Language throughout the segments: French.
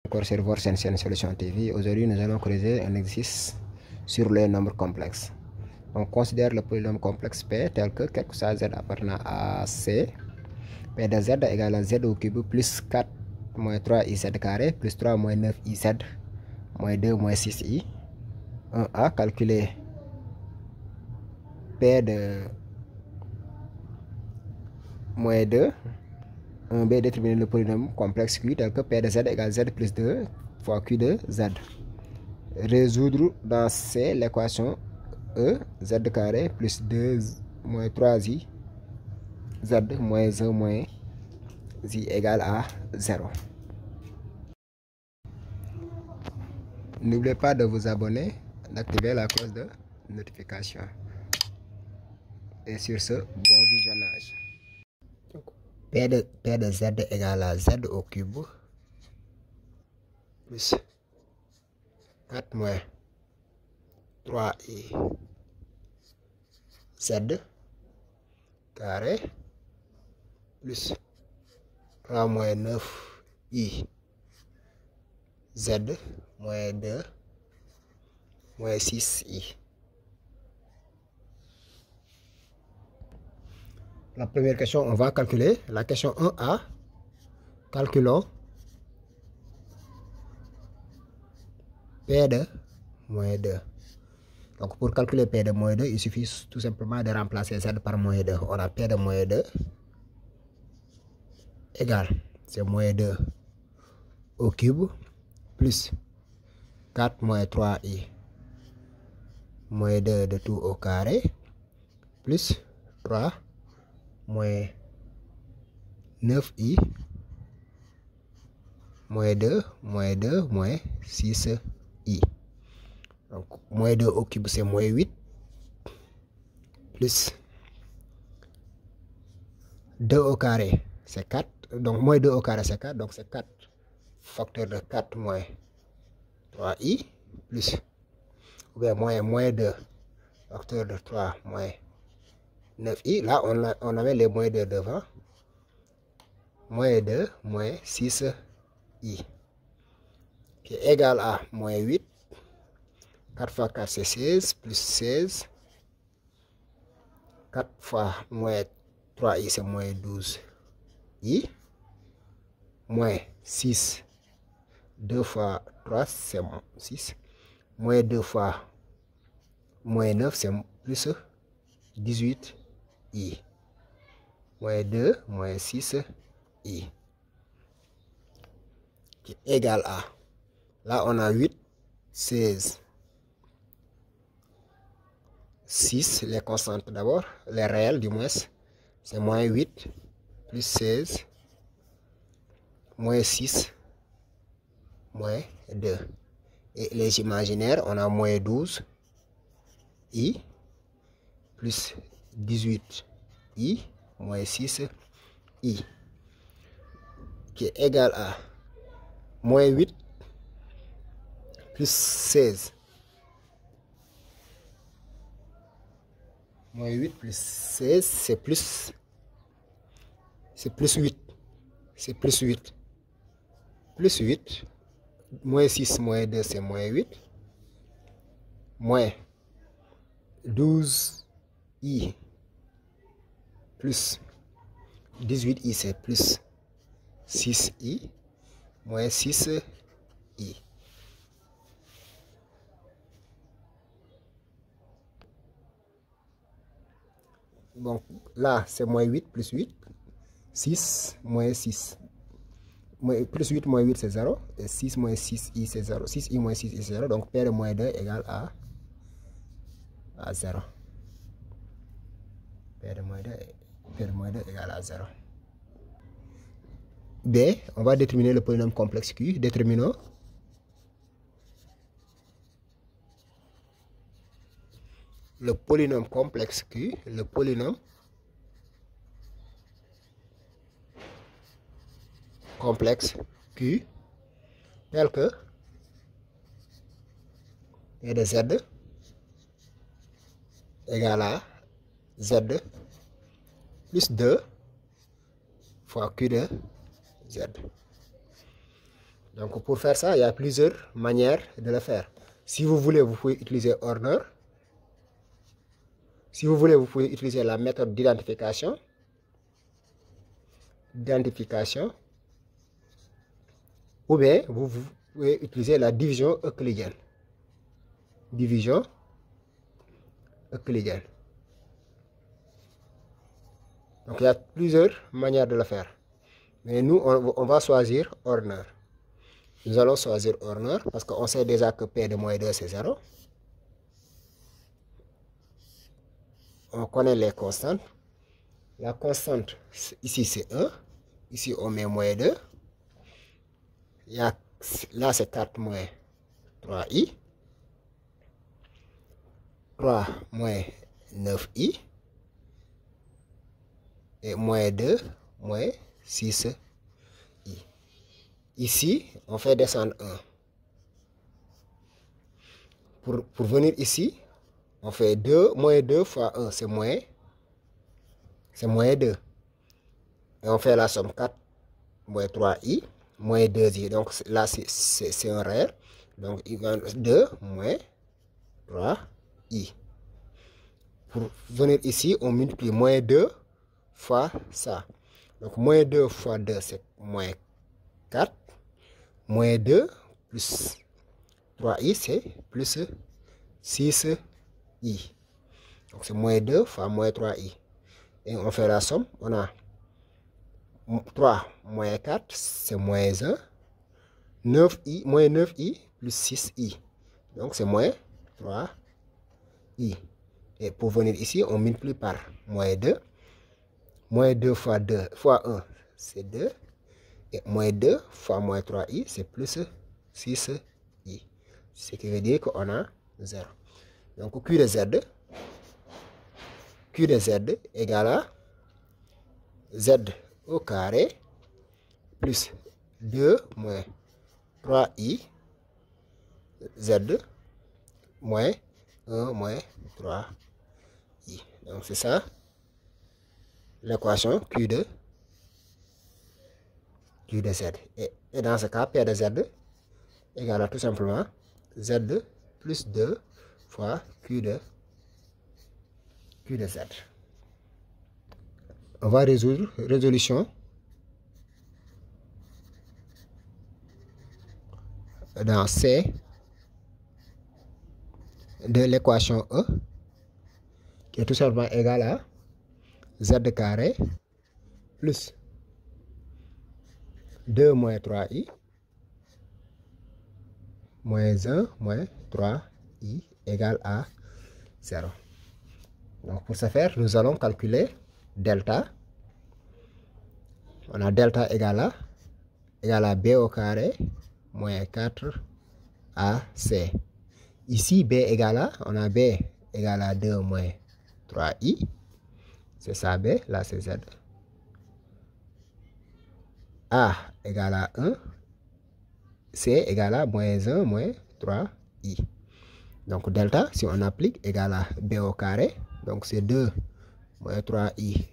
Encore sur votre chaîne Solution TV. Aujourd'hui, nous allons creuser un exercice sur les nombres complexes. On considère le polynôme complexe P tel que quel que soit Z appartenant à C, P de Z égale à Z au cube plus 4 moins 3IZ carré plus 3 moins 9IZ moins 2 moins 6I. 1A, calculer P de moins 2. 1B, déterminer le polynôme complexe Q tel que P de Z égale Z plus 2 fois Q de Z. Résoudre dans C l'équation E, Z carré plus 2 moins 3I, Z moins 1 moins I égale à 0. N'oubliez pas de vous abonner, d'activer la cloche de notification. Et sur ce, bon visionnage. P de Z égale à Z au cube plus 4 moins 3i Z carré plus 3 moins 9i Z moins 2 moins 6i. La première question, on va calculer la question 1A. Calculons P de moins 2. Donc pour calculer P de moins 2, il suffit tout simplement de remplacer Z par moins 2. On a P de moins 2 égale, c'est moins 2 au cube plus 4 moins 3i moins 2 de tout au carré plus 3 moins 9i moins 2 moins 6i. Donc moins 2 au cube c'est moins 8 plus 2 au carré c'est 4. Donc moins 2 au carré c'est 4. Donc c'est 4 facteur de 4 moins 3i plus, ou bien moins 2 facteur de 3 moins 9i. Là on avait les moins 2 devant. Moins 2 moins 6i qui est égal à moins 8. 4 fois 4 c'est 16 plus 16. 4 fois moins 3i c'est moins 12i. Moins 6. 2 fois 3 c'est 6. Moins 2 fois moins 9 c'est plus 18i. Moins 2 moins 6i qui est égal à, là on a 8, 16, 6, les constantes d'abord, les réels du moins, c'est moins 8 plus 16 moins 6 moins 2. Et les imaginaires, on a moins 12 i plus 18 i moins 6 i qui est égal à moins 8 plus 16. Moins 8 plus 16, c'est plus 8. C'est plus 8. Plus 8. Moins 6 moins 2, c'est moins 8. Moins 12i plus 18i, c'est plus 6i moins 6i. Donc là, c'est moins 8 plus 8. 6 moins 6. Plus 8 moins 8, c'est 0. Et 6 moins 6i, c'est 0. 6i moins 6i, c'est 0. Donc P de moins 2 égale à 0. P de moins 2 égale à 0. B, on va déterminer le polynôme complexe Q. Déterminons le polynôme complexe Q. Le polynôme complexe Q tel que P de Z égale à Z plus 2 fois Q de Z. Donc pour faire ça, il y a plusieurs manières de le faire. Si vous voulez, vous pouvez utiliser Horner. Si vous voulez, vous pouvez utiliser la méthode d'identification. Ou bien, vous pouvez utiliser la division euclidienne. Division euclidienne. Donc il y a plusieurs manières de le faire. Mais nous, on va choisir Horner. Nous allons choisir Horner parce qu'on sait déjà que P de moins 2 c'est 0. On connaît les constantes. La constante ici c'est 1. Ici on met moins 2. Là c'est 4 moins 3i. 3 moins 9i. Et moins 2 moins 6i. Ici, on fait descendre 1. Pour venir ici, on fait 2, moins 2 fois 1, c'est moins 2. Et on fait la somme 4 moins 3i, moins 2i. Donc là, c'est un réel. Donc il va 2 moins 3i. Pour venir ici, on multiplie moins 2 fois ça. Donc moins 2 fois 2, c'est moins 4. Moins 2 plus 3i, c'est plus 6i. Donc c'est moins 2 fois moins 3i. Et on fait la somme. On a 3 moins 4, c'est moins 1. 9i, moins 9i plus 6i. Donc c'est moins 3i. Et pour venir ici, on multiplie par moins 2. Moins 2 fois 2 fois 1, c'est 2. Et moins 2 fois moins 3i, c'est plus 6i. Ce qui veut dire qu'on a 0. Donc Q de Z égale à Z au carré plus 2 moins 3i Z moins 1 moins 3i. Donc c'est ça l'équation Q de Z. Et dans ce cas, P de Z égale à tout simplement Z plus 2 fois Q de Z. On va résoudre résolution dans C de l'équation E qui est tout simplement égal à Z carré plus 2 moins 3i moins 1 moins 3i égale à 0. Donc pour ce faire, nous allons calculer delta. On a delta égale à b au carré moins 4ac. Ici, b égale à, on a b égale à 2 moins 3i. C'est ça b, là c'est z. A égale à 1. C égale à moins 1 moins 3i. Donc delta, si on applique, égale à b au carré. Donc c'est 2 moins 3i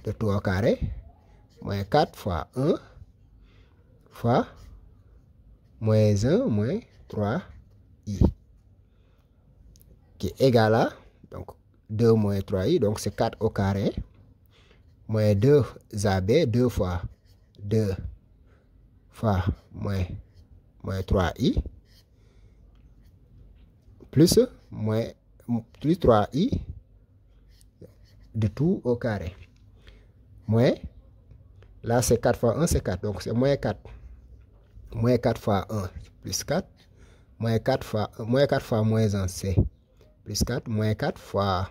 de tout au carré. Moins 4 fois 1 fois moins 1 moins 3i. Qui est égal à, donc 2 moins 3i, donc c'est 4 au carré. Moins 2 ab, 2 fois 2 fois moins 3i. Plus 3i de tout au carré. Moins, là c'est 4 fois 1, c'est 4. Donc c'est moins 4. Moins 4 fois 1, plus 4. Moins 4 fois moins 1, c'est plus 4. Moins 4 fois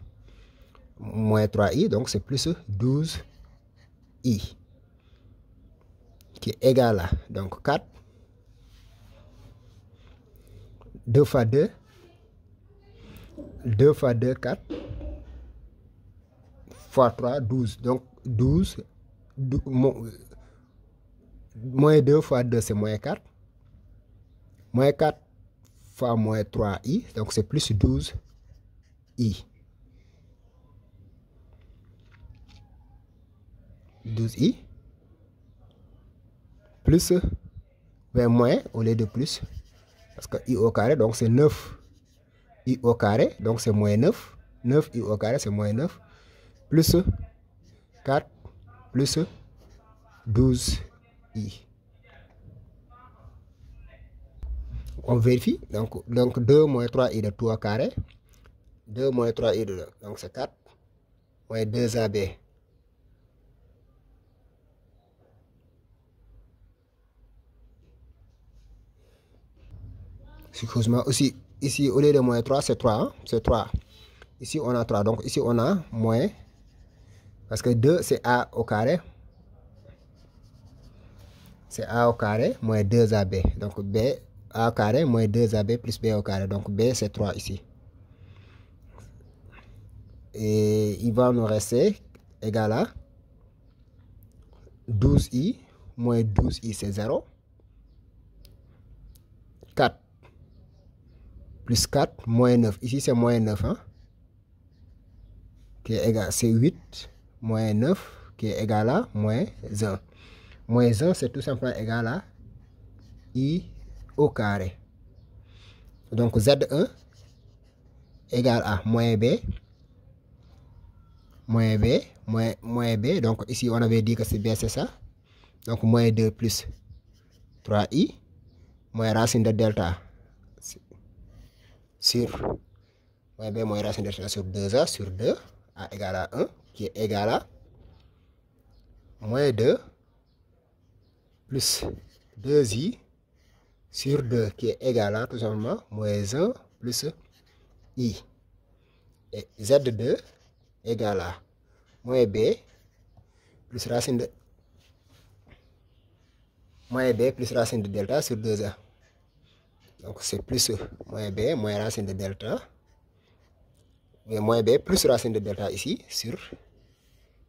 moins 3i, donc c'est plus 12i. Qui est égal à, donc 4. 2 fois 2. 2 fois 2, 4. Fois 3, 12. Donc 12. Moins 2 fois 2, c'est moins 4. Moins 4 fois moins 3i, donc c'est plus 12i. 12i plus 20 moins au lieu de plus. Parce que I au carré, donc c'est 9 I au carré, donc c'est moins 9. 9 I au carré, c'est moins 9. Plus 4 plus 12 I. On vérifie. Donc 2 moins 3 I de tout au carré. 2 moins 3 I de 2. Donc c'est 4 moins 2AB. Excuse-moi, aussi, ici au lieu de moins 3, c'est 3. Hein? C'est 3. Ici on a 3. Donc ici on a moins. Parce que 2 c'est A au carré. C'est A au carré moins 2AB. Donc B, A au carré moins 2AB plus B au carré. Donc B c'est 3 ici. Et il va nous rester égal à 12I moins 12I c'est 0. 4 plus 4 moins 9. Ici c'est moins 9. Hein? Qui est égal, c'est 8 moins 9 qui est égal à moins 1. Moins 1 c'est tout simplement égal à I au carré. Donc Z1 égale à moins B. Moins B, moins B. Donc ici, on avait dit que c'est B, c'est ça. Donc moins 2 plus 3I, moins racine de delta sur moins B, moins racine de delta sur 2A sur 2, A égale à 1, qui est égal à moins 2 plus 2I sur 2, qui est égal à tout simplement moins 1 plus I. Et Z2 égale à moins B plus racine de delta sur 2A. Donc c'est plus moins B moins racine de delta. Mais moins B plus racine de delta ici sur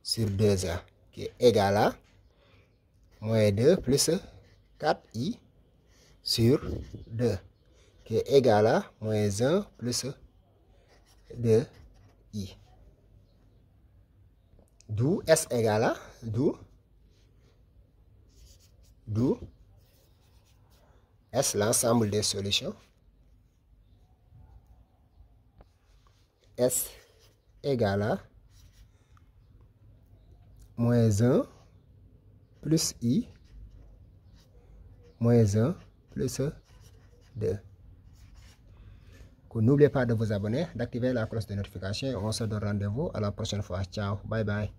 2A. Qui est égal à moins 2 plus 4I sur 2. Qui est égal à moins 1 plus 2I. D'où S égale à, d'où S l'ensemble des solutions. S égale à moins 1 plus I moins 1 plus 2. N'oubliez pas de vous abonner, d'activer la cloche de notification. On se donne rendez-vous à la prochaine fois. Ciao, bye bye.